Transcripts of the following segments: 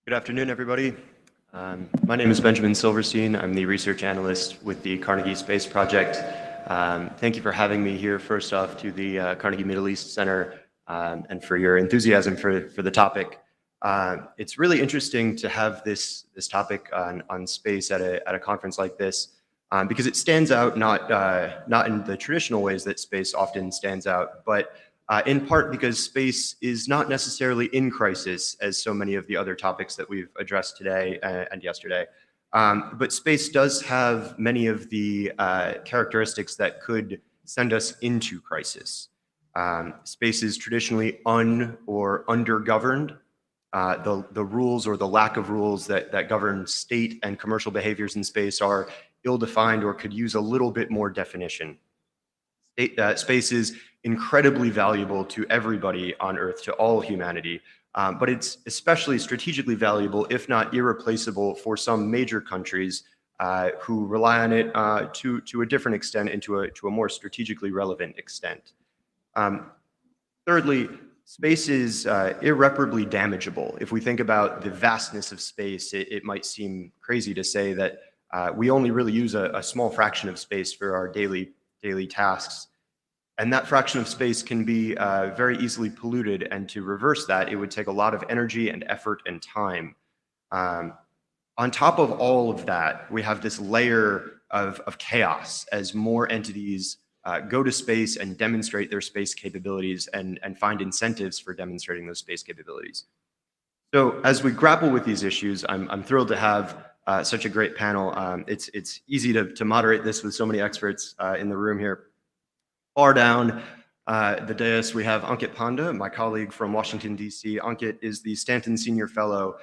Good afternoon, everybody. My name is Benjamin Silverstein. I'm the research analyst with the Carnegie Space Project. Thank you for having me here, first off, to the Carnegie Middle East Center, and for your enthusiasm for the topic. It's really interesting to have this topic on space at a conference like this, because it stands out not in the traditional ways that space often stands out, but in part because space is not necessarily in crisis as so many of the other topics that we've addressed today and yesterday. But space does have many of the characteristics that could send us into crisis. Space is traditionally or undergoverned. The rules or the lack of rules that govern state and commercial behaviors in space are ill-defined or could use a little bit more definition. Space is incredibly valuable to everybody on Earth, to all humanity, but it's especially strategically valuable, if not irreplaceable, for some major countries who rely on it to a different extent and to a more strategically relevant extent. Thirdly, space is irreparably damageable. If we think about the vastness of space, it might seem crazy to say that we only really use a small fraction of space for our daily tasks. And that fraction of space can be very easily polluted. And to reverse that, it would take a lot of energy and effort and time. On top of all of that, we have this layer of chaos as more entities go to space and demonstrate their space capabilities and find incentives for demonstrating those space capabilities. So as we grapple with these issues, I'm thrilled to have such a great panel. It's easy to moderate this with so many experts in the room here. Far down the dais, we have Ankit Panda, my colleague from Washington, D.C. Ankit is the Stanton Senior Fellow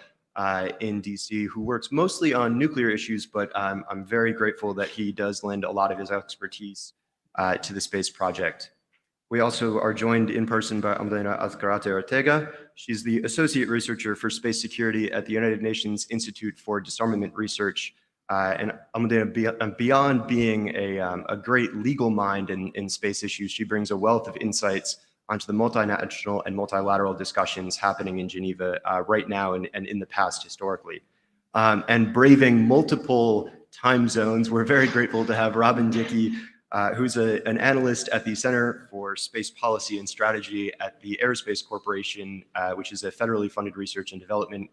in D.C. who works mostly on nuclear issues, but I'm very grateful that he does lend a lot of his expertise to the space project. We also are joined in person by Almudena Azcárate Ortega. She's the Associate Researcher for Space Security at the United Nations Institute for Disarmament Research. And Almudena, beyond being a great legal mind in space issues, she brings a wealth of insights onto the multinational and multilateral discussions happening in Geneva right now and in the past historically. And braving multiple time zones, we're very grateful to have Dickey, who's an analyst at the Center for Space Policy and Strategy at the Aerospace Corporation, which is a federally funded research and development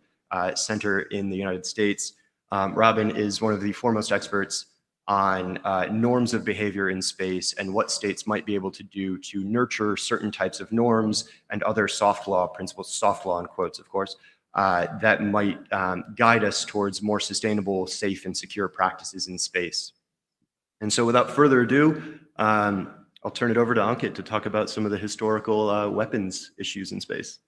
center in the United States. Robin is one of the foremost experts on norms of behavior in space and what states might be able to do to nurture certain types of norms and other soft law principles, soft law in quotes, of course, that might guide us towards more sustainable, safe, and secure practices in space. And so without further ado, I'll turn it over to Ankit to talk about some of the historical weapons issues in space.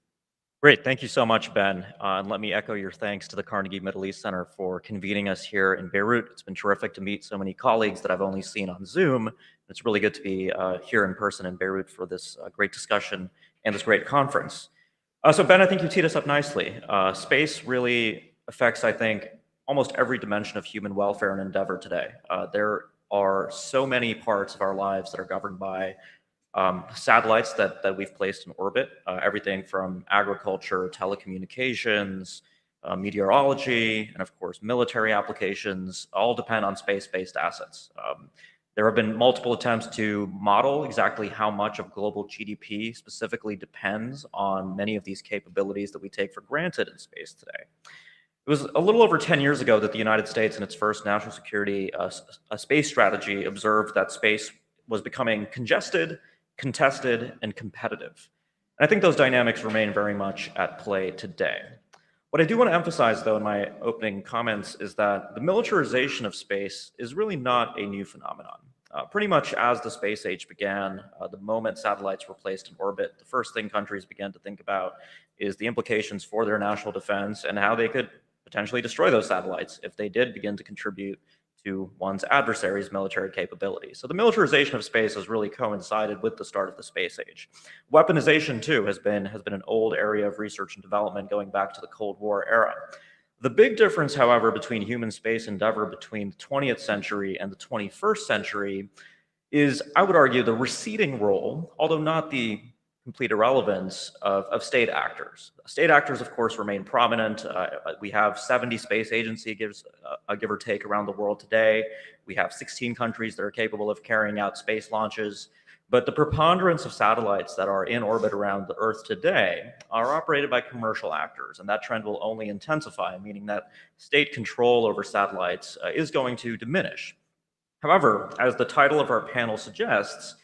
Great, thank you so much, Ben. And let me echo your thanks to the Carnegie Middle East Center for convening us here in Beirut. It's been terrific to meet so many colleagues that I've only seen on Zoom. It's really good to be here in person in Beirut for this great discussion and this great conference. So Ben, I think you teed us up nicely. Space really affects, I think, almost every dimension of human welfare and endeavor today. There are so many parts of our lives that are governed by satellites that we've placed in orbit, everything from agriculture, telecommunications, meteorology, and of course military applications all depend on space-based assets. There have been multiple attempts to model exactly how much of global GDP specifically depends on many of these capabilities that we take for granted in space today. It was a little over 10 years ago that the United States, in its first national security space strategy, observed that space was becoming congested, contested, and competitive. And I think those dynamics remain very much at play today. What I do want to emphasize, though, in my opening comments is that the militarization of space is really not a new phenomenon. Pretty much as the space age began, the moment satellites were placed in orbit, the first thing countries began to think about is the implications for their national defense and how they could potentially destroy those satellites if they did begin to contribute to one's adversary's military capabilities. So the militarization of space has really coincided with the start of the space age. Weaponization, too, has been an old area of research and development going back to the Cold War era. The big difference, however, between human space endeavor between the 20th century and the 21st century is, I would argue, the receding role, although not the complete irrelevance of state actors. State actors, of course, remain prominent. We have 70 space agency gives give or take around the world today. We have 16 countries that are capable of carrying out space launches. But the preponderance of satellites that are in orbit around the Earth today are operated by commercial actors, and that trend will only intensify, meaning that state control over satellites is going to diminish. However, as the title of our panel suggests,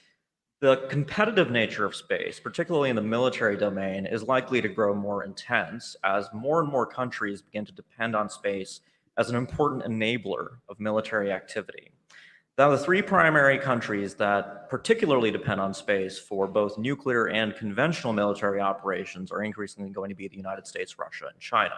the competitive nature of space, particularly in the military domain, is likely to grow more intense as more and more countries begin to depend on space as an important enabler of military activity. Now, the three primary countries that particularly depend on space for both nuclear and conventional military operations are increasingly going to be the United States, Russia, and China.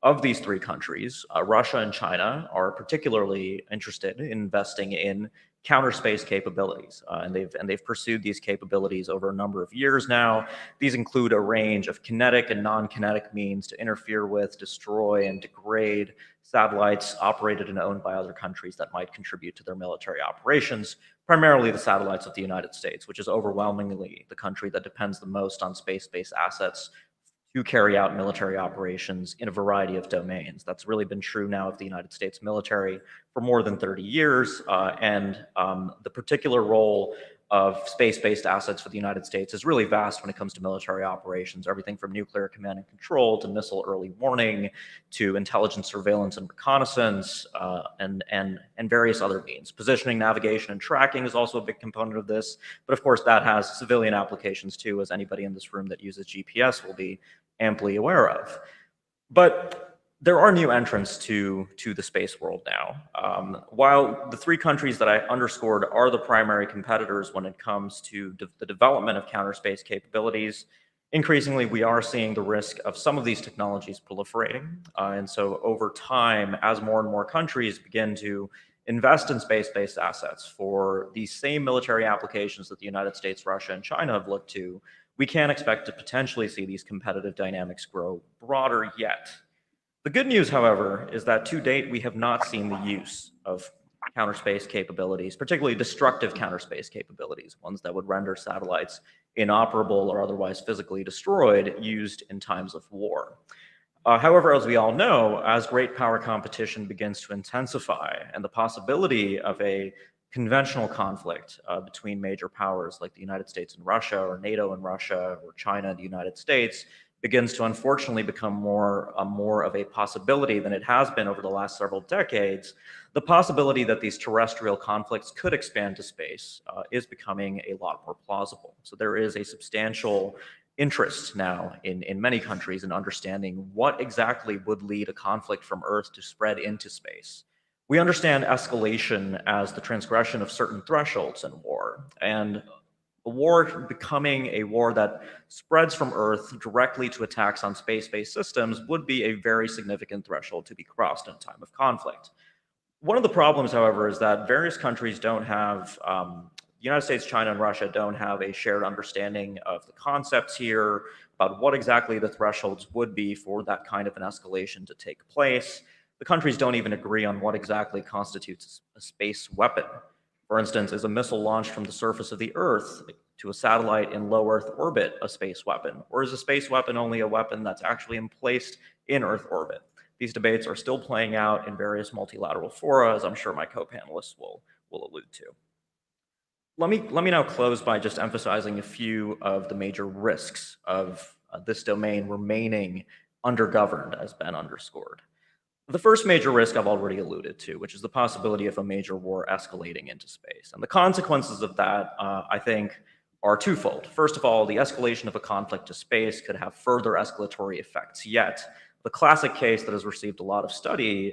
Of these three countries, Russia and China are particularly interested in investing in counterspace capabilities, and they've pursued these capabilities over a number of years now. These include a range of kinetic and non-kinetic means to interfere with, destroy, and degrade satellites operated and owned by other countries that might contribute to their military operations, primarily the satellites of the United States, which is overwhelmingly the country that depends the most on space-based assets to carry out military operations in a variety of domains. That's really been true now of the United States military for more than 30 years, and the particular role of space-based assets for the United States is really vast when it comes to military operations, everything from nuclear command and control to missile early warning to intelligence surveillance and reconnaissance and various other means. Positioning, navigation, and tracking is also a big component of this, but of course that has civilian applications too, as anybody in this room that uses GPS will be amply aware of. But there are new entrants to the space world now. While the three countries that I underscored are the primary competitors when it comes to the development of counterspace capabilities, increasingly we are seeing the risk of some of these technologies proliferating. And so over time, as more and more countries begin to invest in space-based assets for the same military applications that the United States, Russia, and China have looked to, we can expect to potentially see these competitive dynamics grow broader yet. The good news, however, is that to date, we have not seen the use of counterspace capabilities, particularly destructive counterspace capabilities, ones that would render satellites inoperable or otherwise physically destroyed, used in times of war. However, as we all know, as great power competition begins to intensify and the possibility of a conventional conflict between major powers like the United States and Russia, or NATO and Russia, or China and the United States, begins to unfortunately become more of a possibility than it has been over the last several decades, the possibility that these terrestrial conflicts could expand to space is becoming a lot more plausible. So there is a substantial interest now in many countries in understanding what exactly would lead a conflict from Earth to spread into space. We understand escalation as the transgression of certain thresholds in war, and a war becoming a war that spreads from Earth directly to attacks on space-based systems would be a very significant threshold to be crossed in a time of conflict. One of the problems, however, is that various countries don't have, the United States, China, and Russia don't have a shared understanding of the concepts here, about what exactly the thresholds would be for that kind of an escalation to take place. The countries don't even agree on what exactly constitutes a space weapon. For instance, is a missile launched from the surface of the Earth to a satellite in low Earth orbit a space weapon? Or is a space weapon only a weapon that's actually placed in Earth orbit? These debates are still playing out in various multilateral fora, as I'm sure my co-panelists will allude to. Let me now close by just emphasizing a few of the major risks of this domain remaining undergoverned, as Ben underscored. The first major risk I've already alluded to, which is the possibility of a major war escalating into space. And the consequences of that, I think, are twofold. First of all, the escalation of a conflict to space could have further escalatory effects. Yet, the classic case that has received a lot of study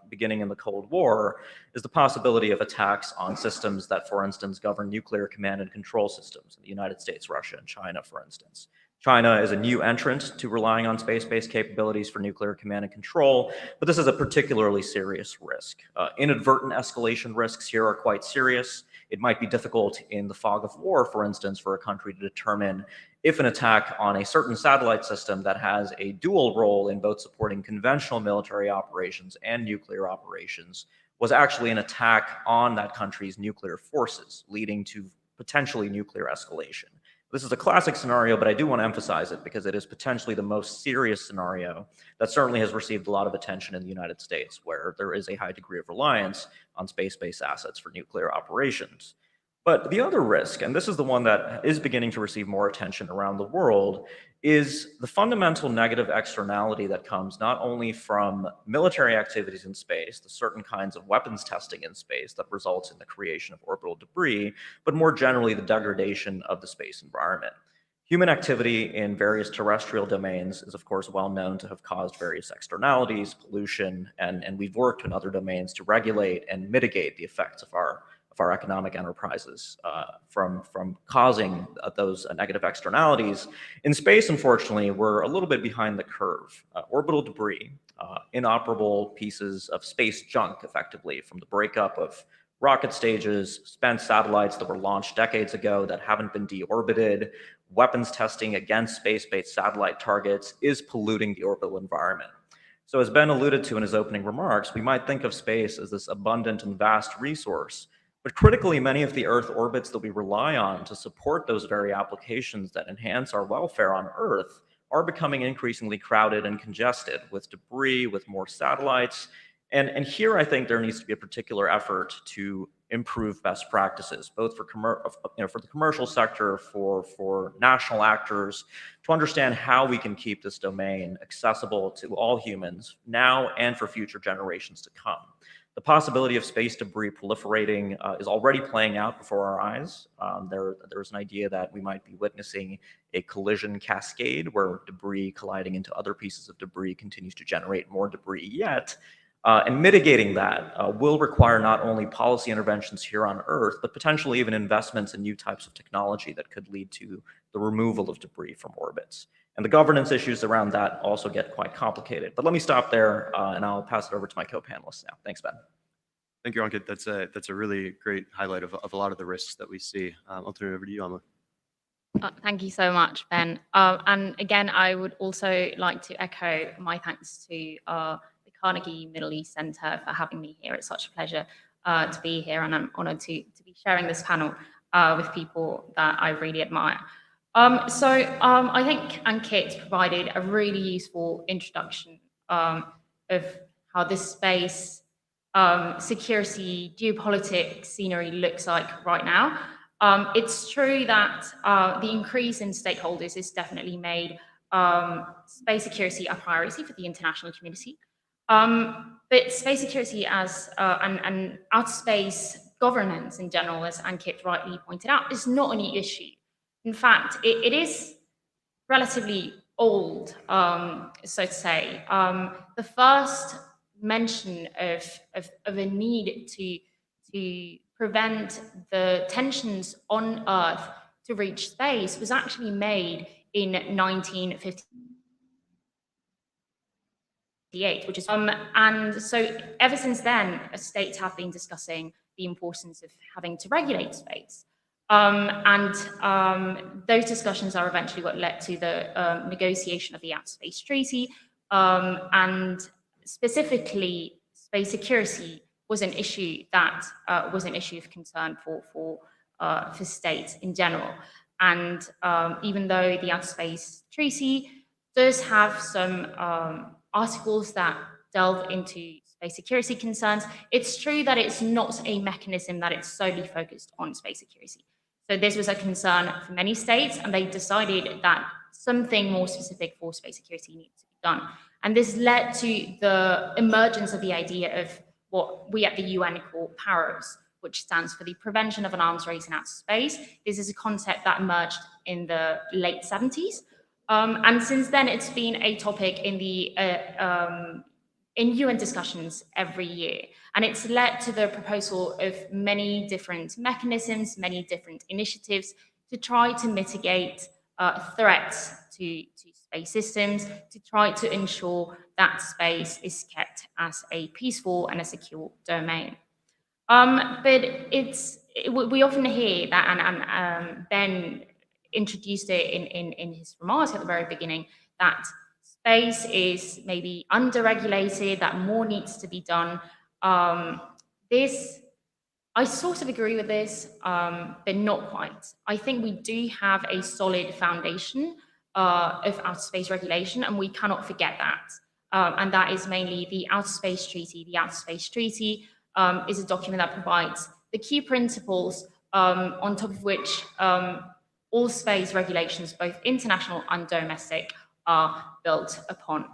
beginning in the Cold War is the possibility of attacks on systems that, for instance, govern nuclear command and control systems in the United States, Russia, and China, for instance. China is a new entrant to relying on space-based capabilities for nuclear command and control, but this is a particularly serious risk. Inadvertent escalation risks here are quite serious. It might be difficult in the fog of war, for instance, for a country to determine if an attack on a certain satellite system that has a dual role in both supporting conventional military operations and nuclear operations was actually an attack on that country's nuclear forces, leading to potentially nuclear escalation. This is a classic scenario, but I do want to emphasize it because it is potentially the most serious scenario that certainly has received a lot of attention in the United States, where there is a high degree of reliance on space-based assets for nuclear operations. But the other risk, and this is the one that is beginning to receive more attention around the world, is the fundamental negative externality that comes not only from military activities in space, the certain kinds of weapons testing in space that results in the creation of orbital debris, but more generally the degradation of the space environment. Human activity in various terrestrial domains is, of course, well known to have caused various externalities, pollution, and we've worked in other domains to regulate and mitigate the effects of our economic enterprises from causing those negative externalities. In space, unfortunately, we're a little bit behind the curve. Orbital debris, inoperable pieces of space junk, effectively, from the breakup of rocket stages, spent satellites that were launched decades ago that haven't been deorbited, weapons testing against space-based satellite targets is polluting the orbital environment. So as Ben alluded to in his opening remarks, we might think of space as this abundant and vast resource, but critically, many of the Earth orbits that we rely on to support those very applications that enhance our welfare on Earth are becoming increasingly crowded and congested with debris, with more satellites. And here I think there needs to be a particular effort to improve best practices, both for for the commercial sector, for national actors, to understand how we can keep this domain accessible to all humans now and for future generations to come. The possibility of space debris proliferating is already playing out before our eyes. There's an idea that we might be witnessing a collision cascade where debris colliding into other pieces of debris continues to generate more debris yet. And mitigating that will require not only policy interventions here on Earth, but potentially even investments in new types of technology that could lead to the removal of debris from orbits. And the governance issues around that also get quite complicated. But let me stop there, and I'll pass it over to my co-panelists now. Thanks, Ben. Thank you, Ankit. That's a really great highlight of a lot of the risks that we see. I'll turn it over to you, Alma. Thank you so much, Ben. And again, I would also like to echo my thanks to the Carnegie Middle East Center for having me here. It's such a pleasure to be here, and I'm honored to be sharing this panel with people that I really admire. I think Ankit provided a really useful introduction of how this space security, geopolitics scenery looks like right now. It's true that the increase in stakeholders has definitely made space security a priority for the international community. But space security and outer space governance in general, as Ankit rightly pointed out, is not a new issue. In fact, it is relatively old, so to say. The first mention of a need to prevent the tensions on Earth to reach space was actually made in 1958, which is and so ever since then, states have been discussing the importance of having to regulate space. Those discussions are eventually what led to the negotiation of the Outer Space Treaty, and specifically, space security was an issue that was an issue of concern for states in general. And even though the Outer Space Treaty does have some articles that delve into space security concerns, it's true that it's not a mechanism that it's solely focused on space security. So this was a concern for many states, and they decided that something more specific for space security needs to be done. And this led to the emergence of the idea of what we at the UN call PAROS, which stands for the Prevention of an Arms Race in Outer Space. This is a concept that emerged in the late 70s. And since then, it's been a topic in the in UN discussions every year. And it's led to the proposal of many different mechanisms, many different initiatives to try to mitigate threats to space systems, to try to ensure that space is kept as a peaceful and a secure domain. But we often hear that, and Ben introduced it in his remarks at the very beginning, that space is maybe underregulated, that more needs to be done. This I sort of agree with this, but not quite. I think we do have a solid foundation of outer space regulation, and we cannot forget that. And that is mainly the Outer Space Treaty. The Outer Space Treaty is a document that provides the key principles on top of which all space regulations, both international and domestic, are built upon.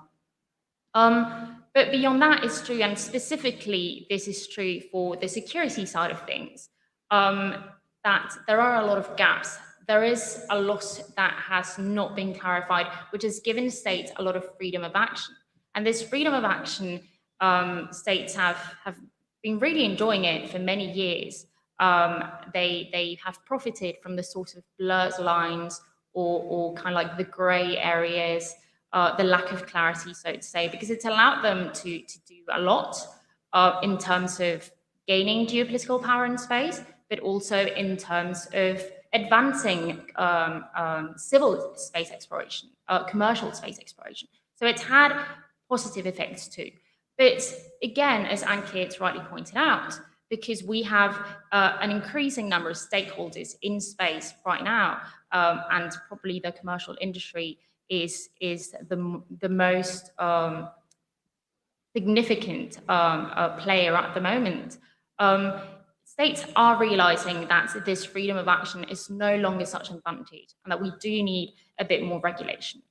But beyond that, it's true, and specifically, this is true for the security side of things, that there are a lot of gaps. There is a lot that has not been clarified, which has given states a lot of freedom of action. And this freedom of action, states have been really enjoying it for many years. They have profited from the sort of blurred lines or kind of like the gray areas, the lack of clarity, so to say, because it's allowed them to do a lot in terms of gaining geopolitical power in space, but also in terms of advancing civil space exploration, commercial space exploration. So it's had positive effects too. But again, as Ankit rightly pointed out, because we have an increasing number of stakeholders in space right now, and probably the commercial industry is the most significant player at the moment. States are realizing that this freedom of action is no longer such an advantage and that we do need a bit more regulation.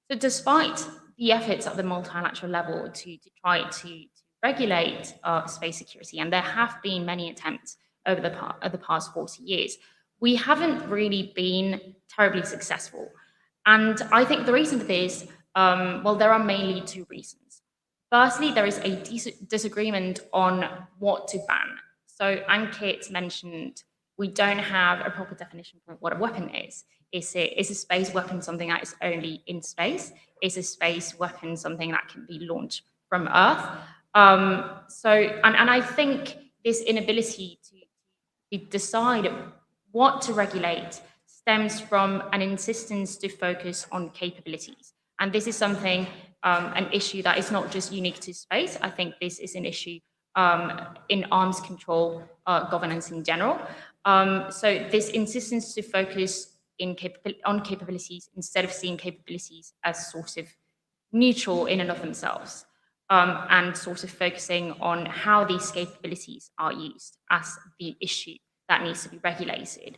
So despite the efforts at the multilateral level to try to regulate space security, and there have been many attempts over the past 40 years, we haven't really been terribly successful. And I think the reason for this, well, there are mainly two reasons. Firstly, there is a disagreement on what to ban. So Ankit mentioned we don't have a proper definition for what a weapon is. Is a space weapon something that is only in space? Is a space weapon something that can be launched from Earth? And I think this inability to decide what to regulate stems from an insistence to focus on capabilities. And this is something, an issue that is not just unique to space. I think this is an issue in arms control governance in general. So this insistence to focus on capabilities instead of seeing capabilities as sort of neutral in and of themselves, and sort of focusing on how these capabilities are used as the issue that needs to be regulated.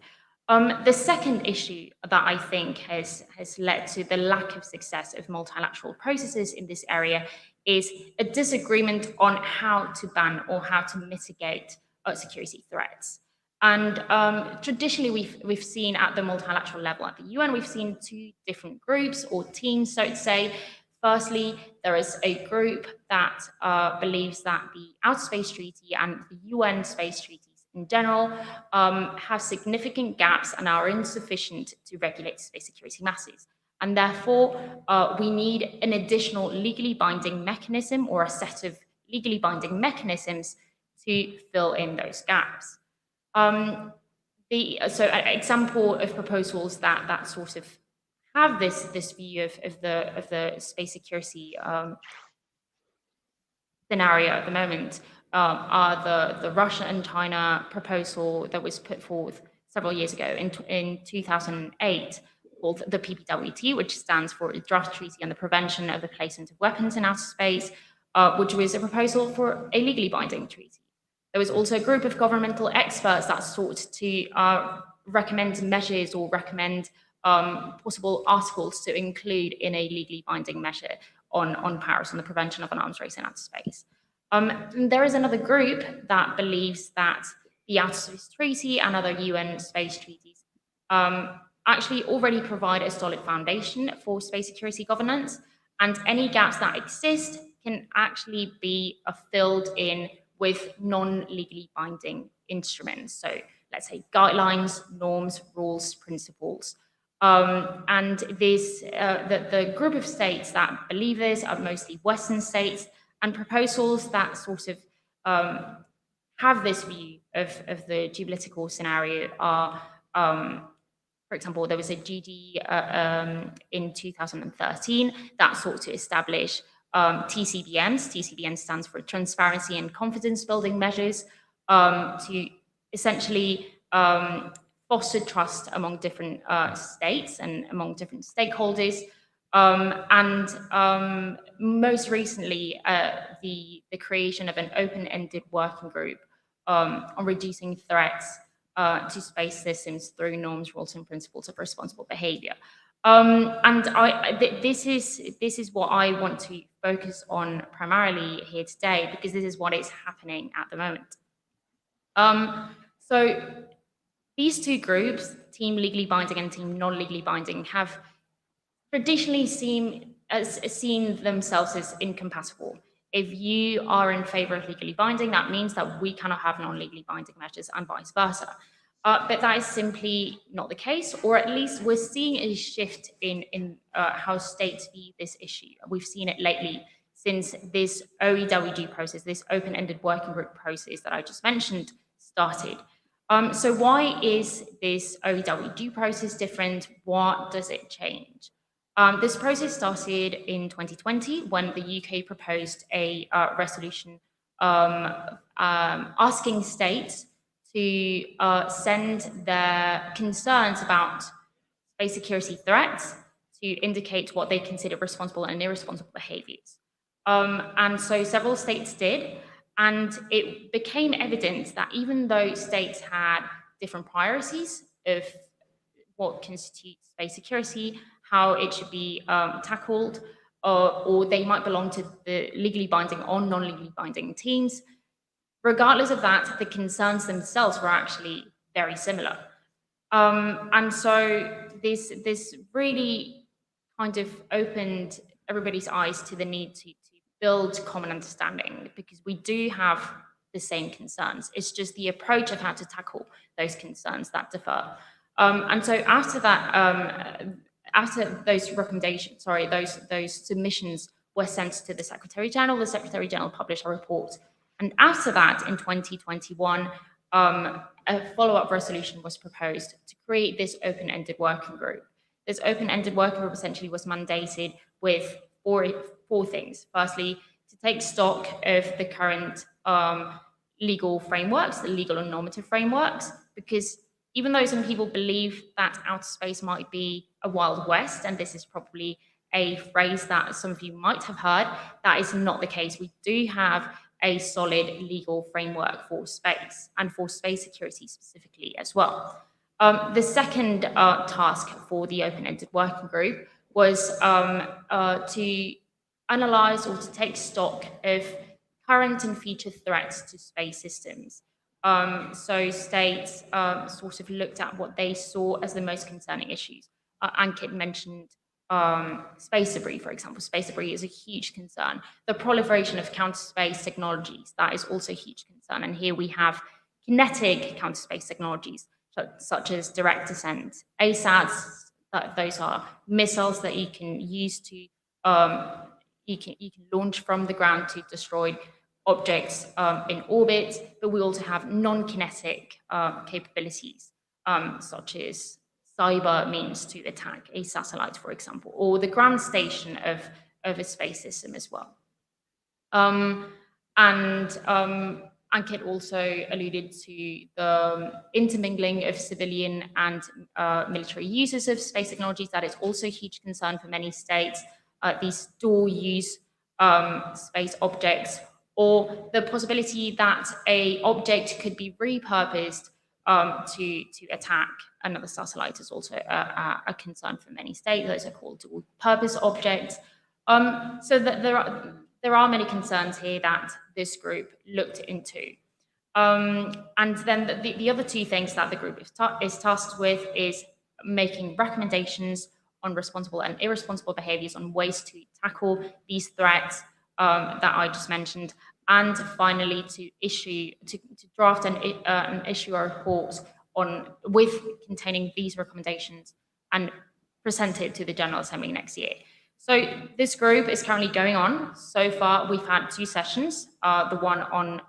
The second issue that I think has led to the lack of success of multilateral processes in this area is a disagreement on how to ban or how to mitigate security threats. And traditionally, we've seen at the multilateral level, at the UN, we've seen two different groups or teams, so to say. Firstly, there is a group that believes that the Outer Space Treaty and the UN Space Treaties in general have significant gaps and are insufficient to regulate space security matters. And therefore, we need an additional legally binding mechanism or a set of legally binding mechanisms to fill in those gaps. So an example of proposals that sort of have this view of the space security scenario at the moment are the Russia and China proposal that was put forth several years ago in 2008 called the PPWT, which stands for the Draft Treaty on the Prevention of the Placement of Weapons in Outer Space, which was a proposal for a legally binding treaty. There was also a group of governmental experts that sought to recommend measures or recommend possible articles to include in a legally binding measure on Paris, on the prevention of an arms race in outer space. There is another group that believes that the Outer Space Treaty and other UN space treaties actually already provide a solid foundation for space security governance, and any gaps that exist can actually be filled in with non-legally binding instruments. So let's say guidelines, norms, rules, principles. And this, the group of states that believe this are mostly Western states, and proposals that sort of have this view of the geopolitical scenario are, for example, there was a GD in 2013 that sought to establish TCBMs. TCBM stands for Transparency and Confidence Building Measures, to essentially fostered trust among different states and among different stakeholders. Most recently, the creation of an open-ended working group on reducing threats to space systems through norms, rules, and principles of responsible behavior. This is what I want to focus on primarily here today, because this is what is happening at the moment. So these two groups, team legally binding and team non-legally binding, have traditionally seen themselves as incompatible. If you are in favor of legally binding, that means that we cannot have non-legally binding measures and vice versa. But that is simply not the case, or at least we're seeing a shift in how states view this issue. We've seen it lately since this OEWG process, this open-ended working group process that I just mentioned, started. So why is this OEWG process different? What does it change? This process started in 2020 when the UK proposed a resolution asking states to send their concerns about space security threats to indicate what they consider responsible and irresponsible behaviors. And so several states did, and it became evident that even though states had different priorities of what constitutes space security, how it should be tackled, or they might belong to the legally binding or non-legally binding teams. Regardless of that, the concerns themselves were actually very similar. And so this really kind of opened everybody's eyes to the need to build common understanding, because we do have the same concerns. It's just the approach of how to tackle those concerns that differ. And so after that, after those recommendations, those submissions were sent to the Secretary General published a report. And after that, in 2021, a follow-up resolution was proposed to create this open-ended working group. This open-ended working group essentially was mandated with four things. Firstly, to take stock of the current legal frameworks, the legal and normative frameworks, because even though some people believe that outer space might be a Wild West, and this is probably a phrase that some of you might have heard, that is not the case. We do have a solid legal framework for space and for space security specifically as well. The second task for the open-ended working group was to analyze or to take stock of current and future threats to space systems. So states sort of looked at what they saw as the most concerning issues. Ankit mentioned space debris, for example. Space debris is a huge concern. The proliferation of counterspace technologies, that is also a huge concern. And here we have kinetic counterspace technologies, such as direct descent, ASATs, those are missiles that you can use to, you can launch from the ground to destroy objects in orbit, but we also have non-kinetic capabilities, such as cyber means to attack a satellite, for example, or the ground station of a space system as well. Ankit also alluded to the intermingling of civilian and military users of space technologies. That is also a huge concern for many states. These dual-use space objects, or the possibility that an object could be repurposed to attack another satellite is also a concern for many states. Those are called dual-purpose objects. So that there are many concerns here that this group looked into. And then the other two things that the group is tasked with is making recommendations on responsible and irresponsible behaviors, on ways to tackle these threats that I just mentioned, and finally to draft and issue a report containing these recommendations and present it to the General Assembly next year. So this group is currently going on. So far, we've had 2 sessions, the one on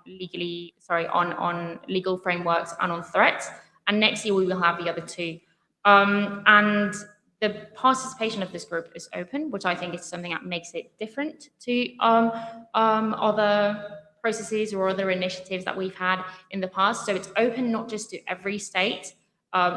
legal frameworks and on threats. And next year, we will have the other 2. And the participation of this group is open, which I think is something that makes it different to other processes or other initiatives that we've had in the past. So it's open not just to every state.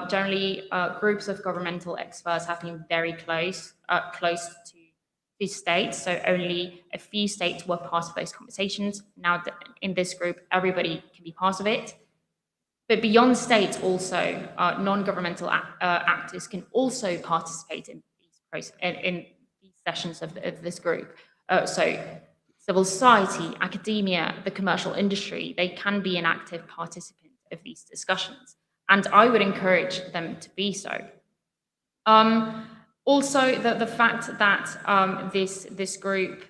Generally, groups of governmental experts have been very close to states. So only a few states were part of those conversations. Now, in this group, everybody can be part of it. But beyond states, also non-governmental actors can also participate in these sessions of this group. So civil society, academia, the commercial industry, they can be an active participant of these discussions. And I would encourage them to be so. Also, the fact that this group,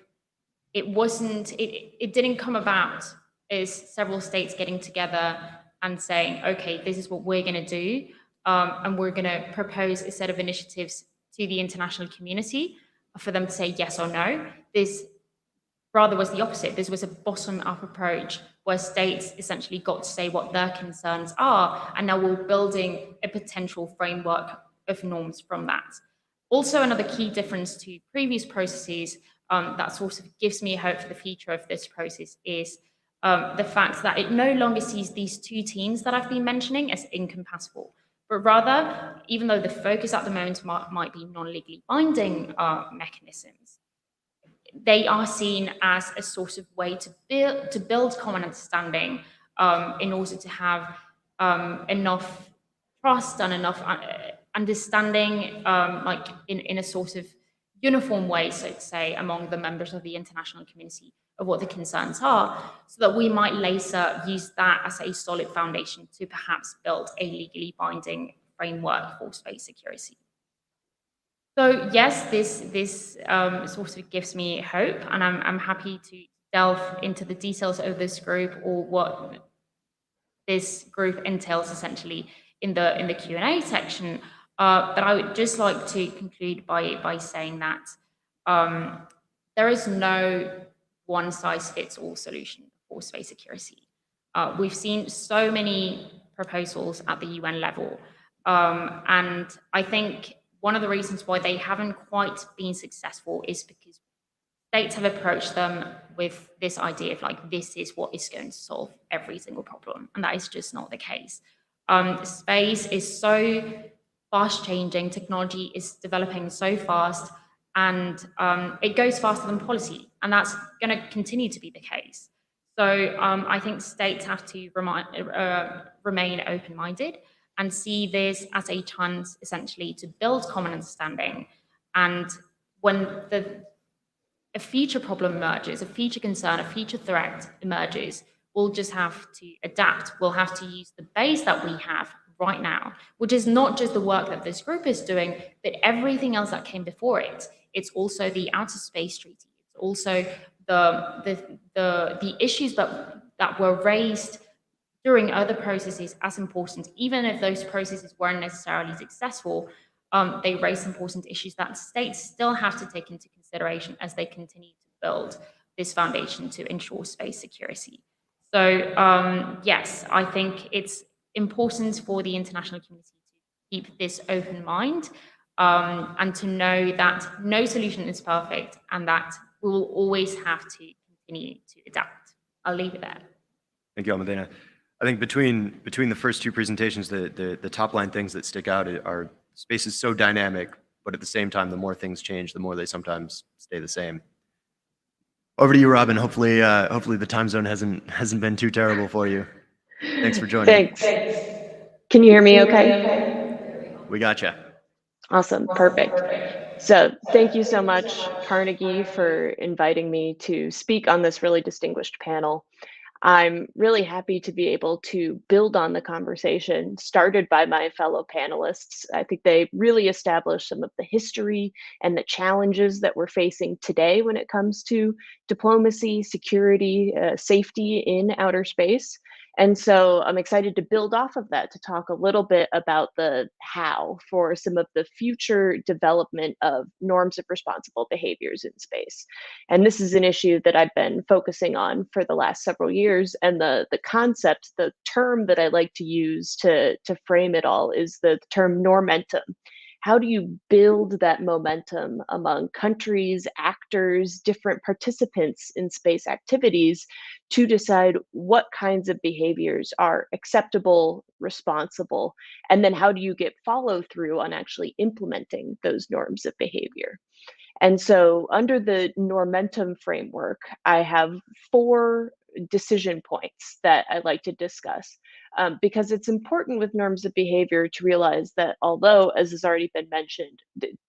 it didn't come about as several states getting together and saying, okay, this is what we're going to do, and we're going to propose a set of initiatives to the international community for them to say yes or no. This rather was the opposite. This was a bottom-up approach where states essentially got to say what their concerns are, and now we're building a potential framework of norms from that. Also, another key difference to previous processes that sort of gives me hope for the future of this process is the fact that it no longer sees these two teams that I've been mentioning as incompatible, but rather, even though the focus at the moment might be non-legally binding mechanisms, they are seen as a sort of way to build common understanding in order to have enough trust and enough understanding, like in a sort of uniform way, so to say, among the members of the international community of what the concerns are, so that we might later use that as a solid foundation to perhaps build a legally binding framework for space security. So yes, this sort of gives me hope, and I'm happy to delve into the details of this group or what this group entails essentially in the Q&A section. But I would just like to conclude by saying that there is no one-size-fits-all solution for space security. We've seen so many proposals at the UN level, and I think one of the reasons why they haven't quite been successful is because states have approached them with this idea of like, this is what is going to solve every single problem. And that is just not the case. Space is so fast changing, technology is developing so fast, and it goes faster than policy. And that's going to continue to be the case. So I think states have to remain open-minded and see this as a chance, essentially, to build common understanding. And when a future problem emerges, a future concern, a future threat emerges, we'll just have to adapt. We'll have to use the base that we have right now, which is not just the work that this group is doing, but everything else that came before it. It's also the Outer Space Treaty. It's also the issues that were raised during other processes as important, even if those processes weren't necessarily successful. They raise important issues that states still have to take into consideration as they continue to build this foundation to ensure space security. So yes, I think it's important for the international community to keep this open mind and to know that no solution is perfect and that we will always have to continue to adapt. I'll leave it there. Thank you, Almudena. I think between the first two presentations, the top line things that stick out are space is so dynamic, but at the same time, the more things change, the more they sometimes stay the same. Over to you, Robin. Hopefully the time zone hasn't been too terrible for you. Thanks for joining. Thanks. Can you hear me okay? We gotcha. Awesome, perfect. So thank you so much, Carnegie, for inviting me to speak on this really distinguished panel. I'm really happy to be able to build on the conversation started by my fellow panelists. I think they really established some of the history and the challenges that we're facing today when it comes to diplomacy, security, safety in outer space. And so I'm excited to build off of that to talk a little bit about the how for some of the future development of norms of responsible behaviors in space. And this is an issue that I've been focusing on for the last several years. And the concept, the term that I like to use to frame it all is the term normentum. how do you build that momentum among countries, actors, different participants in space activities to decide what kinds of behaviors are acceptable, responsible, and then how do you get follow through on actually implementing those norms of behavior? And so, under the Normentum framework, I have four decision points that I'd like to discuss because it's important with norms of behavior to realize that although, as has already been mentioned,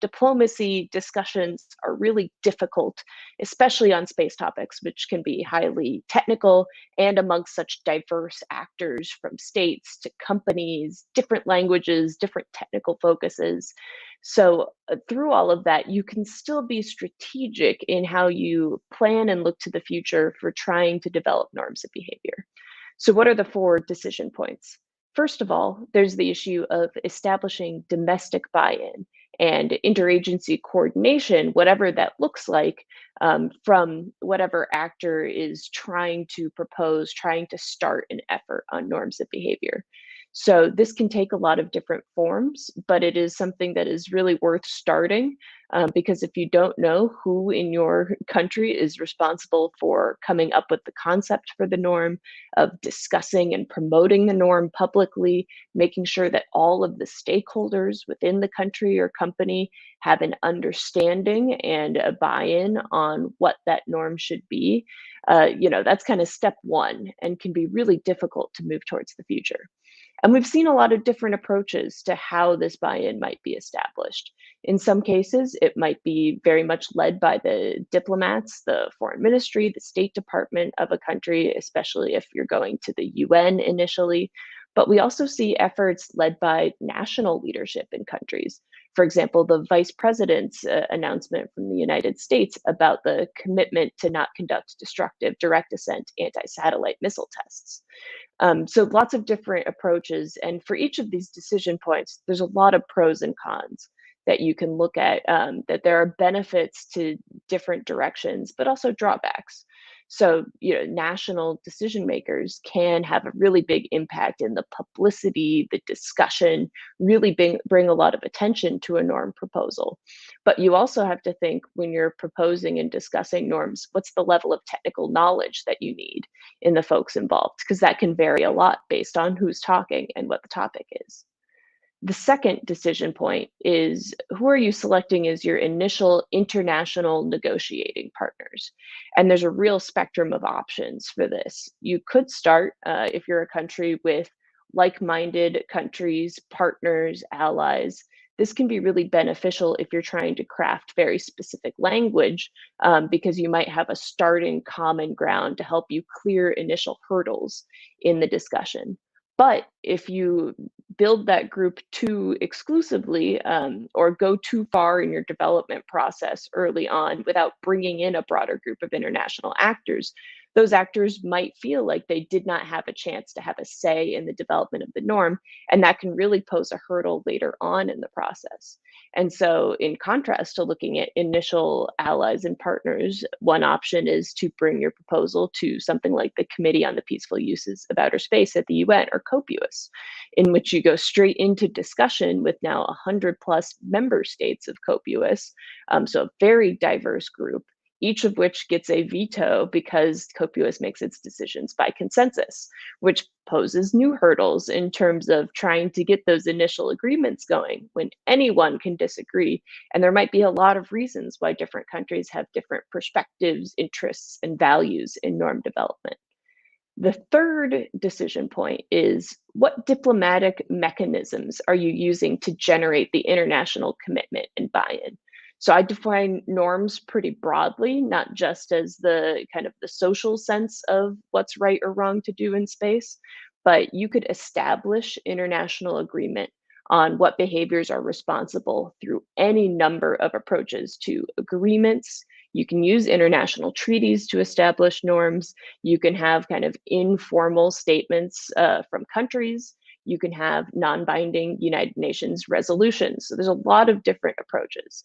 diplomacy discussions are really difficult, especially on space topics, which can be highly technical and amongst such diverse actors from states to companies, different languages, different technical focuses. So, through all of that, you can still be strategic in how you plan and look to the future for trying to develop norms of behavior. So, what are the four decision points? First of all, there's the issue of establishing domestic buy in and interagency coordination, whatever that looks like, from whatever actor is trying to propose, trying to start an effort on norms of behavior. So this can take a lot of different forms, but it is something that is really worth starting because if you don't know who in your country is responsible for coming up with the concept for the norm, of discussing and promoting the norm publicly, making sure that all of the stakeholders within the country or company have an understanding and a buy-in on what that norm should be, that's kind of step one and can be really difficult to move towards the future. And we've seen a lot of different approaches to how this buy in might be established. In some cases, it might be very much led by the diplomats, the foreign ministry, the State Department of a country, especially if you're going to the UN initially. But we also see efforts led by national leadership in countries. For example, the vice president's announcement from the United States about the commitment to not conduct destructive direct ascent anti satellite missile tests. So lots of different approaches. And for each of these decision points, there's a lot of pros and cons that you can look at, that there are benefits to different directions, but also drawbacks. So, national decision makers can have a really big impact in the publicity, the discussion, really bring a lot of attention to a norm proposal. But you also have to think when you're proposing and discussing norms, what's the level of technical knowledge that you need in the folks involved? Because that can vary a lot based on who's talking and what the topic is. The second decision point is who are you selecting as your initial international negotiating partners? And there's a real spectrum of options for this. You could start, if you're a country, with like minded countries, partners, allies. This can be really beneficial if you're trying to craft very specific language because you might have a starting common ground to help you clear initial hurdles in the discussion. But if you build that group too exclusively or go too far in your development process early on without bringing in a broader group of international actors, those actors might feel like they did not have a chance to have a say in the development of the norm. And that can really pose a hurdle later on in the process. And so, in contrast to looking at initial allies and partners, one option is to bring your proposal to something like the Committee on the Peaceful Uses of Outer Space at the UN, or COPUOS, in which you go straight into discussion with now 100 plus member states of COPUOS. So, a very diverse group, each of which gets a veto because COPUOS makes its decisions by consensus, which poses new hurdles in terms of trying to get those initial agreements going when anyone can disagree. And there might be a lot of reasons why different countries have different perspectives, interests, and values in norm development. The third decision point is what diplomatic mechanisms are you using to generate the international commitment and buy in? So I define norms pretty broadly, not just as the kind of the social sense of what's right or wrong to do in space, but you could establish international agreement on what behaviors are responsible through any number of approaches to agreements. You can use international treaties to establish norms. You can have kind of informal statements from countries. You can have non binding United Nations resolutions. So there's a lot of different approaches.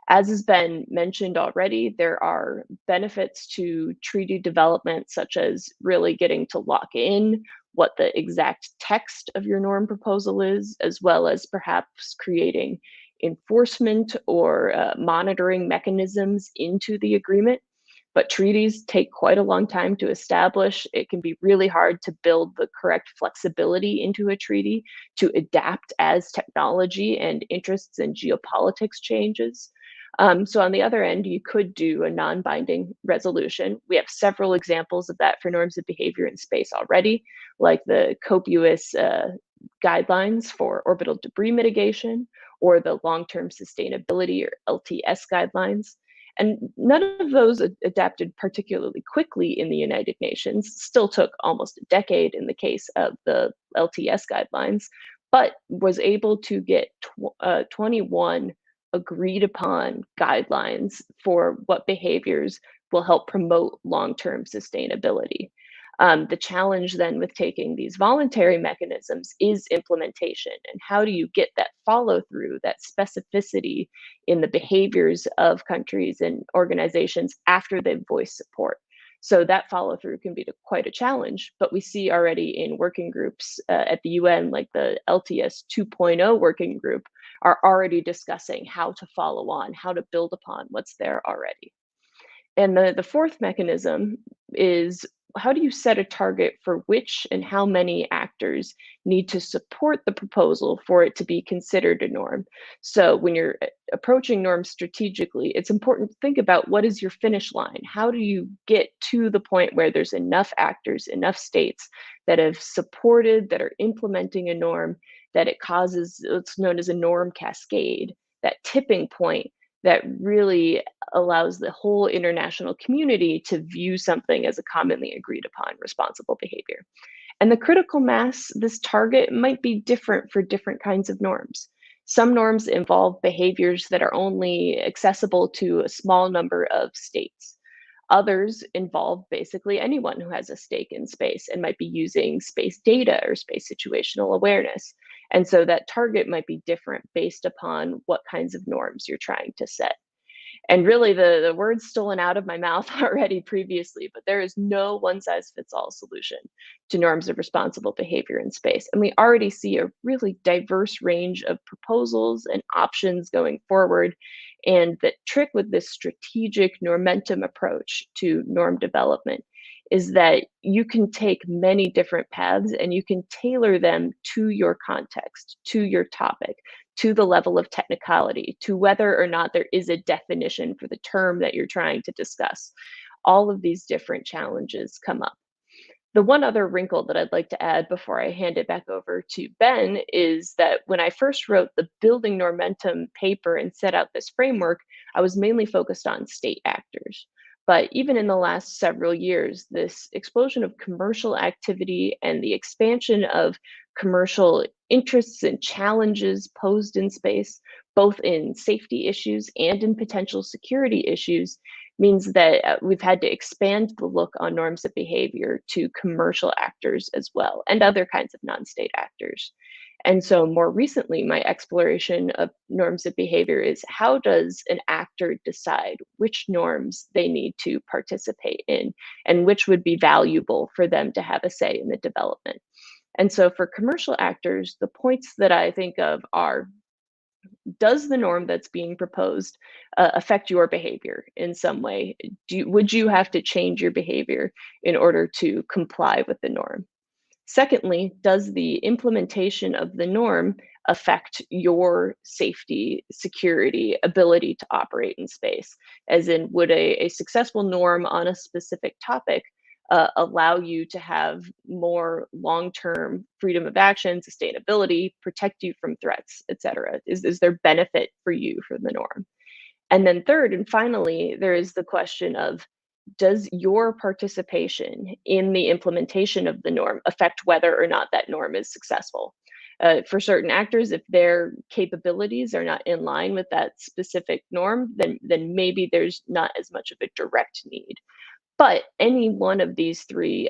As has been mentioned already, there are benefits to treaty development, such as really getting to lock in what the exact text of your norm proposal is, as well as perhaps creating enforcement or monitoring mechanisms into the agreement. But treaties take quite a long time to establish. It can be really hard to build the correct flexibility into a treaty to adapt as technology and interests and geopolitics changes. So on the other end, you could do a non-binding resolution. We have several examples of that for norms of behavior in space already, like the copious guidelines for orbital debris mitigation or the long-term sustainability or LTS guidelines. And none of those adapted particularly quickly in the United Nations, still took almost a decade in the case of the LTS guidelines, but was able to get 21 agreed upon guidelines for what behaviors will help promote long-term sustainability. The challenge then with taking these voluntary mechanisms is implementation. And how do you get that follow through, that specificity in the behaviors of countries and organizations after they've voiced support? So that follow through can be quite a challenge, but we see already in working groups at the UN, like the LTS 2.0 working group, are already discussing how to follow on, how to build upon what's there already. And the fourth mechanism is, how do you set a target for which and how many actors need to support the proposal for it to be considered a norm? So when you're approaching norms strategically, it's important to think about, what is your finish line? How do you get to the point where there's enough actors, enough states that have supported, that are implementing a norm, that it causes what's known as a norm cascade, that tipping point that really allows the whole international community to view something as a commonly agreed upon responsible behavior. And the critical mass, this target, might be different for different kinds of norms. Some norms involve behaviors that are only accessible to a small number of states. Others involve basically anyone who has a stake in space and might be using space data or space situational awareness. And so that target might be different based upon what kinds of norms you're trying to set. And really, the words stolen out of my mouth already previously, but there is no one size fits all solution to norms of responsible behavior in space. And we already see a really diverse range of proposals and options going forward. And the trick with this strategic normentum approach to norm development is that you can take many different paths and you can tailor them to your context, to your topic, to the level of technicality, to whether or not there is a definition for the term that you're trying to discuss. All of these different challenges come up. The one other wrinkle that I'd like to add before I hand it back over to Ben is that when I first wrote the Building Normentum paper and set out this framework, I was mainly focused on state actors. But even in the last several years, this explosion of commercial activity and the expansion of commercial interests and challenges posed in space, both in safety issues and in potential security issues, means that we've had to expand the look on norms of behavior to commercial actors as well, and other kinds of non-state actors. And so more recently, my exploration of norms of behavior is, how does an actor decide which norms they need to participate in and which would be valuable for them to have a say in the development? And so for commercial actors, the points that I think of are, does the norm that's being proposed affect your behavior in some way? Would you have to change your behavior in order to comply with the norm? Secondly, does the implementation of the norm affect your safety, security, ability to operate in space? As in, would a successful norm on a specific topic allow you to have more long-term freedom of action, sustainability, protect you from threats, et cetera? Is there benefit for you for the norm? And then third and finally, there is the question of, does your participation in the implementation of the norm affect whether or not that norm is successful? For certain actors, if their capabilities are not in line with that specific norm, then maybe there's not as much of a direct need. But any one of these three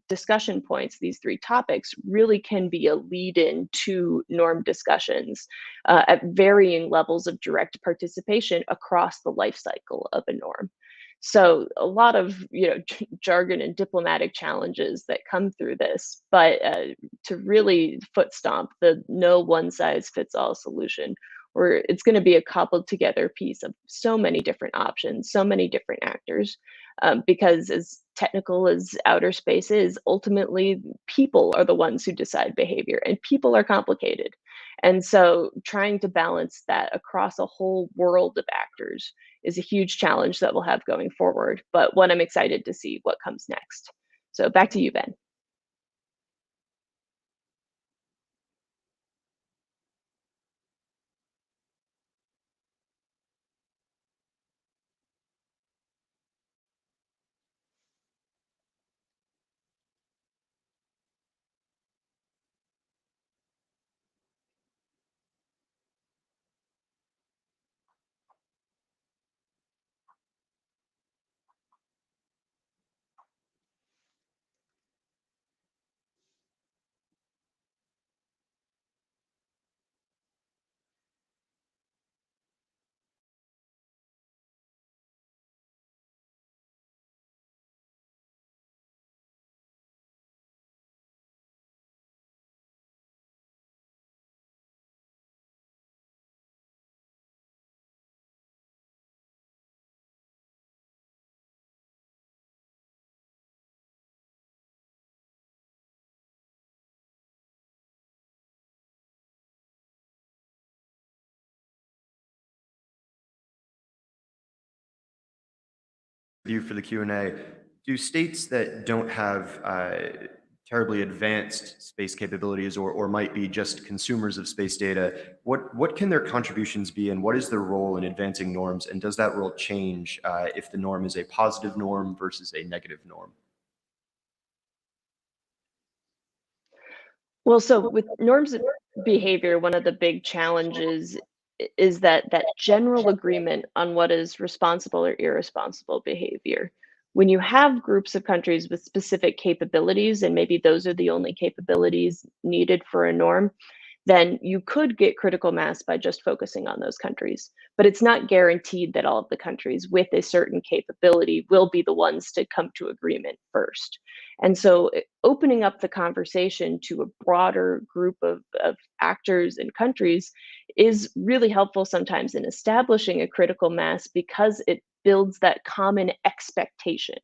discussion points, these three topics, really can be a lead in to norm discussions at varying levels of direct participation across the life cycle of a norm. So a lot of jargon and diplomatic challenges that come through this, but to really foot stomp the no one size fits all solution, where it's going to be a cobbled together piece of so many different options, so many different actors. Because as technical as outer space is, ultimately people are the ones who decide behavior, and people are complicated. And so trying to balance that across a whole world of actors is a huge challenge that we'll have going forward, but one I'm excited to see what comes next. So back to you, Ben. You for the Q&A. Do states that don't have terribly advanced space capabilities or might be just consumers of space data, what can their contributions be and what is their role in advancing norms? And does that role change if the norm is a positive norm versus a negative norm? Well, so with norms of behavior, one of the big challenges is that general agreement on what is responsible or irresponsible behavior. When you have groups of countries with specific capabilities, and maybe those are the only capabilities needed for a norm, then you could get critical mass by just focusing on those countries. But it's not guaranteed that all of the countries with a certain capability will be the ones to come to agreement first. And so opening up the conversation to a broader group of actors and countries is really helpful sometimes in establishing a critical mass because it builds that common expectation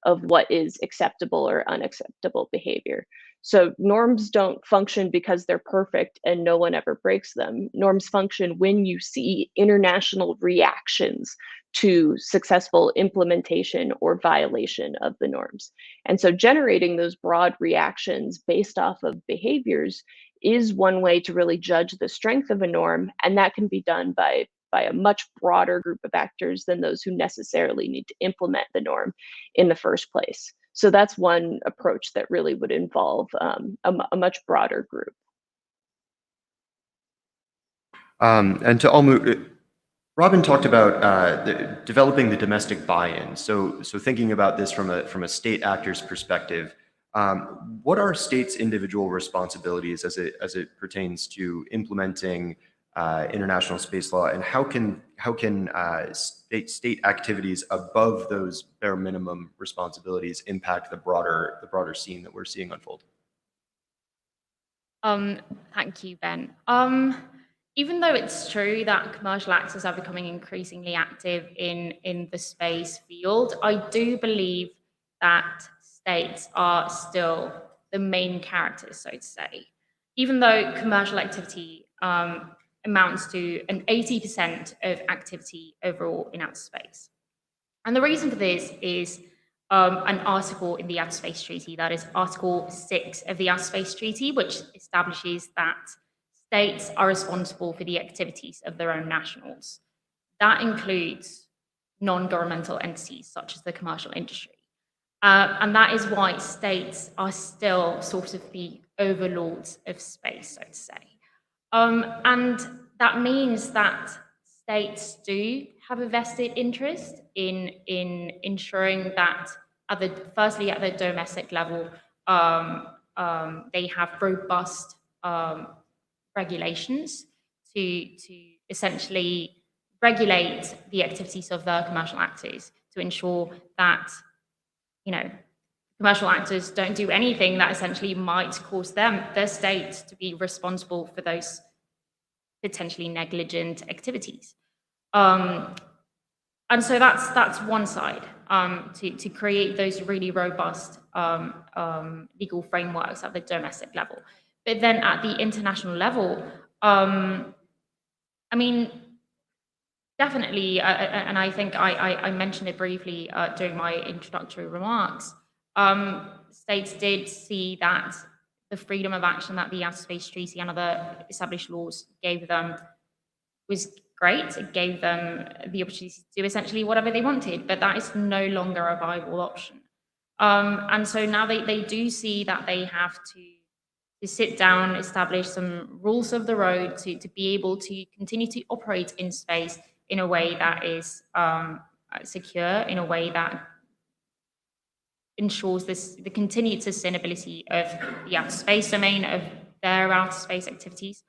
of what is acceptable or unacceptable behavior. So norms don't function because they're perfect and no one ever breaks them. Norms function when you see international reactions to successful implementation or violation of the norms. And so generating those broad reactions based off of behaviors is one way to really judge the strength of a norm. And that can be done by a much broader group of actors than those who necessarily need to implement the norm in the first place. So that's one approach that really would involve a much broader group. And to Almu, Robin talked about developing the domestic buy-in. So thinking about this from a state actor's perspective, what are states' individual responsibilities as it pertains to implementing international space law, and how can state activities above those bare minimum responsibilities impact the broader scene that we're seeing unfold? Um, Thank you, Ben. Even though it's true that commercial actors are becoming increasingly active in the space field, I do believe that states are still the main characters, so to say. Even though commercial activity amounts to an 80% of activity overall in outer space. And the reason for this is an article in the Outer Space Treaty, that is Article 6 of the Outer Space Treaty, which establishes that states are responsible for the activities of their own nationals. That includes non-governmental entities such as the commercial industry. And that is why states are still sort of the overlords of space, so to say. And that means that states do have a vested interest in ensuring that, firstly, at the domestic level, they have robust regulations to essentially regulate the activities of the commercial actors to ensure that, you know, commercial actors don't do anything that essentially might cause their state to be responsible for those potentially negligent activities. And so that's one side, to create those really robust legal frameworks at the domestic level. But then at the international level, I mean, definitely, and I think I mentioned it briefly during my introductory remarks. States did see that the freedom of action that the Outer Space Treaty and other established laws gave them was great. It gave them the opportunity to do essentially whatever they wanted, but that is no longer a viable option. And so now they do see that they have to sit down, establish some rules of the road to be able to continue to operate in space in a way that is secure, in a way that ensures the continued sustainability of the outer space domain, of their outer space activities.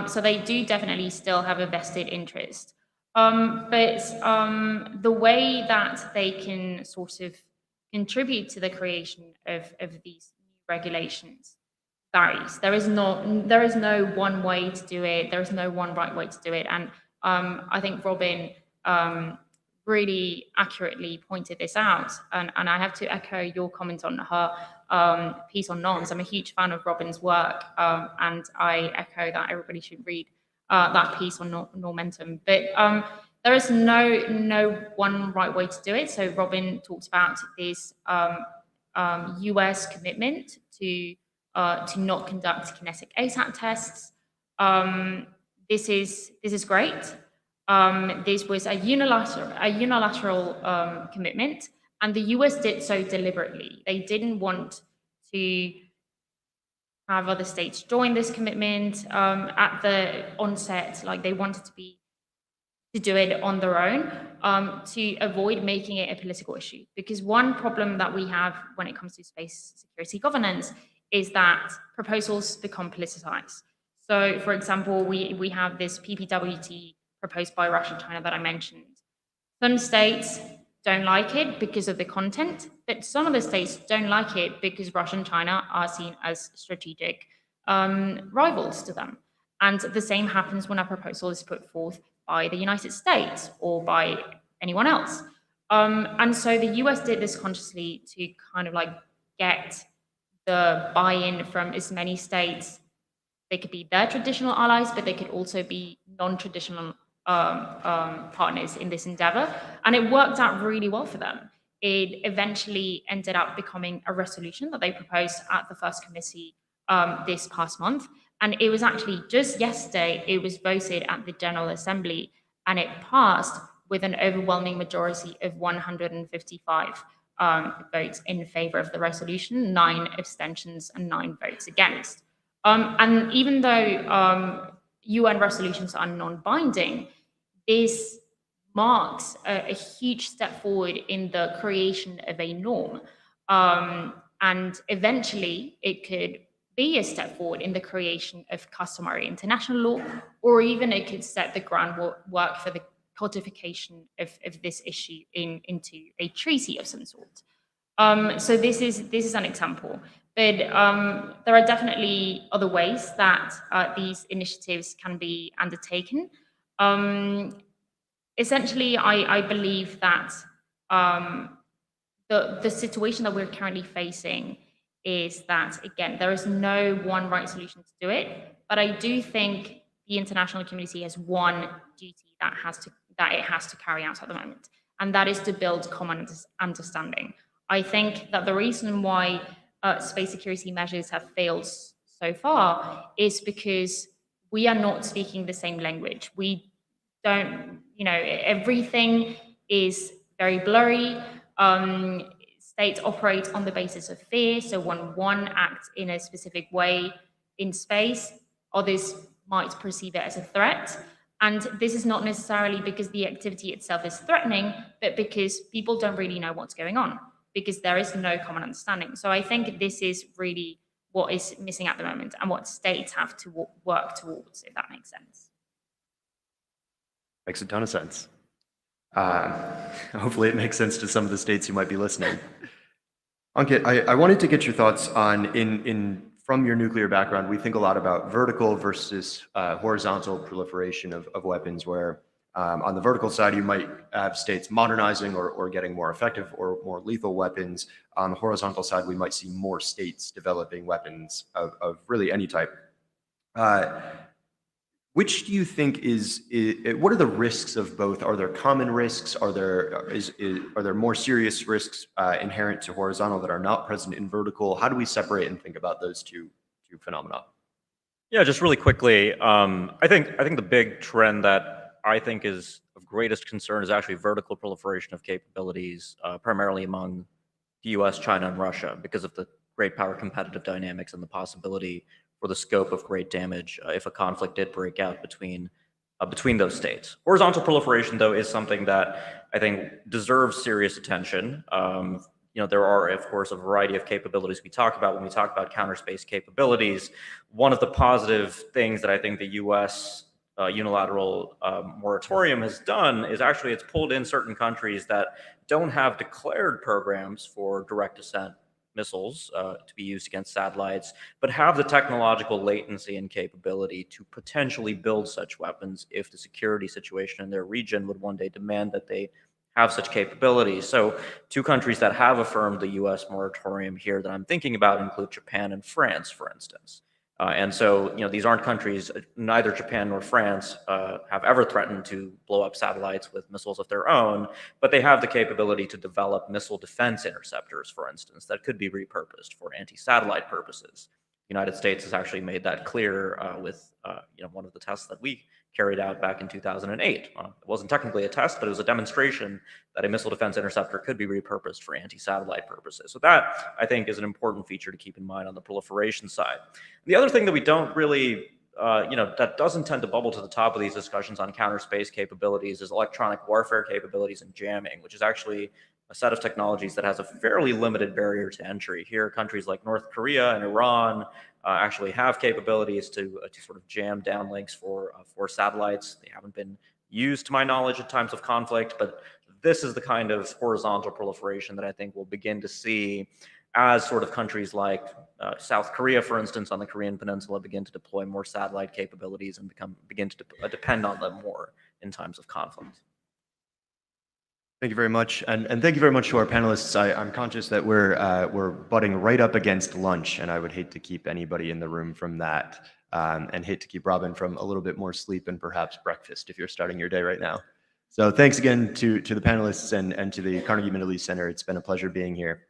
So they do definitely still have a vested interest. But the way that they can sort of contribute to the creation of these new regulations varies. There is no one way to do it. There is no one right way to do it. And I think Robin really accurately pointed this out. And I have to echo your comment on her piece on norms. I'm a huge fan of Robin's work, and I echo that everybody should read that piece on normentum. But there is no one right way to do it. So Robin talked about this US commitment to not conduct kinetic ASAT tests. This is great. This was a unilateral commitment, and the US did so deliberately. They didn't want to have other states join this commitment at the onset. Like, they wanted to do it on their own, to avoid making it a political issue. Because one problem that we have when it comes to space security governance is that proposals become politicized. So, for example, we have this PPWT proposed by Russia and China that I mentioned. Some states don't like it because of the content, but some of the states don't like it because Russia and China are seen as strategic rivals to them. And the same happens when a proposal is put forth by the United States or by anyone else. And so the US did this consciously to kind of like get the buy-in from as many states. They could be their traditional allies, but they could also be non-traditional partners in this endeavor. And it worked out really well for them. It eventually ended up becoming a resolution that they proposed at the first committee this past month. And it was actually just yesterday, it was voted at the General Assembly, and it passed with an overwhelming majority of 155 votes in favor of the resolution, 9 abstentions, and 9 votes against. And even though UN resolutions are non-binding, this marks a huge step forward in the creation of a norm. And eventually, it could be a step forward in the creation of customary international law, or even it could set the groundwork for the codification of this issue into a treaty of some sort. So this is an example. But there are definitely other ways that these initiatives can be undertaken. Essentially, I believe that the situation that we're currently facing is that, again, there is no one right solution to do it. But I do think the international community has one duty that it has to carry out at the moment, and that is to build common understanding. I think that the reason why space security measures have failed so far is because we are not speaking the same language. We don't, everything is very blurry. States operate on the basis of fear. So when one acts in a specific way in space, others might perceive it as a threat. And this is not necessarily because the activity itself is threatening, but because people don't really know what's going on, because there is no common understanding. So I think this is really what is missing at the moment, and what states have to work towards, if that makes sense. Makes a ton of sense. Hopefully it makes sense to some of the states who might be listening. Ankit, I wanted to get your thoughts on, in from your nuclear background, we think a lot about vertical versus horizontal proliferation of weapons, where on the vertical side, you might have states modernizing or getting more effective or more lethal weapons. On the horizontal side, we might see more states developing weapons of really any type. Which do you think what are the risks of both? Are there common risks? Are there more serious risks inherent to horizontal that are not present in vertical? How do we separate and think about those two phenomena? Yeah, just really quickly, I think the big trend that I think is of greatest concern is actually vertical proliferation of capabilities, primarily among the U.S., China, and Russia, because of the great power competitive dynamics and the possibility for the scope of great damage if a conflict did break out between those states. Horizontal proliferation, though, is something that I think deserves serious attention. There are, of course, a variety of capabilities we talk about when we talk about counterspace capabilities. One of the positive things that I think the U.S. Unilateral moratorium has done is actually it's pulled in certain countries that don't have declared programs for direct ascent missiles to be used against satellites, but have the technological latency and capability to potentially build such weapons if the security situation in their region would one day demand that they have such capabilities. So two countries that have affirmed the US moratorium here that I'm thinking about include Japan and France, for instance. And so, these aren't countries, neither Japan nor France have ever threatened to blow up satellites with missiles of their own, but they have the capability to develop missile defense interceptors, for instance, that could be repurposed for anti-satellite purposes. The United States has actually made that clear with one of the tests that we carried out back in 2008. It wasn't technically a test, but it was a demonstration that a missile defense interceptor could be repurposed for anti-satellite purposes. So that, I think, is an important feature to keep in mind on the proliferation side. The other thing that we don't really, that doesn't tend to bubble to the top of these discussions on counter space capabilities is electronic warfare capabilities and jamming, which is actually a set of technologies that has a fairly limited barrier to entry. Here, countries like North Korea and Iran actually have capabilities to sort of jam downlinks for satellites. They haven't been used, to my knowledge, at times of conflict, but this is the kind of horizontal proliferation that I think we'll begin to see as sort of countries like South Korea, for instance, on the Korean Peninsula, begin to deploy more satellite capabilities and begin to depend on them more in times of conflict. Thank you very much, and thank you very much to our panelists. I'm conscious that we're butting right up against lunch, and I would hate to keep anybody in the room from that, and hate to keep Robin from a little bit more sleep and perhaps breakfast if you're starting your day right now. So thanks again to the panelists and to the Carnegie Middle East Center. It's been a pleasure being here.